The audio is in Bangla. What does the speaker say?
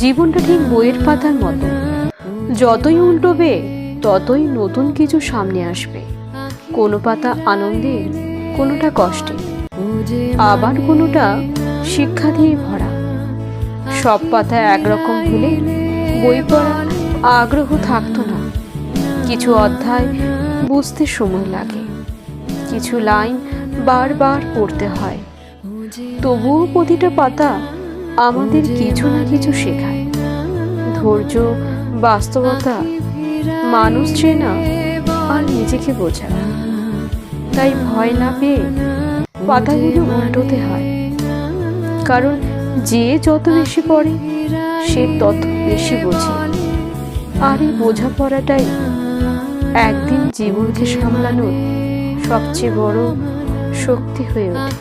জীবনটা ঠিক বইয়ের পাতার মতো, যতই উল্টোবে ততই নতুন কিছু সামনে আসবে। কোনো পাতা আনন্দের, কোনোটা কষ্টে, আবার কোনোটা শিক্ষা দিয়ে ভরা। সব পাতা একরকম হলে বই পড়ার আগ্রহ থাকতো না। কিছু অধ্যায় বুঝতে সময় লাগে, কিছু লাইন বারবার পড়তে হয়, তবুও প্রতিটা পাতা আমাদের কিছু না কিছু শেখায়। ধৈর্য, বাস্তবতা, মানুষ চেনা আর নিজেকে বোঝা। তাই ভয় না পেয়ে পাতাগুলো উল্টোতে হয়, কারণ যে যত বেশি পড়ে সে তত বেশি বোঝে। আর এই বোঝাপড়াটাই একদিন জীবনকে সামলানোর সবচেয়ে বড় শক্তি হয়ে ওঠে।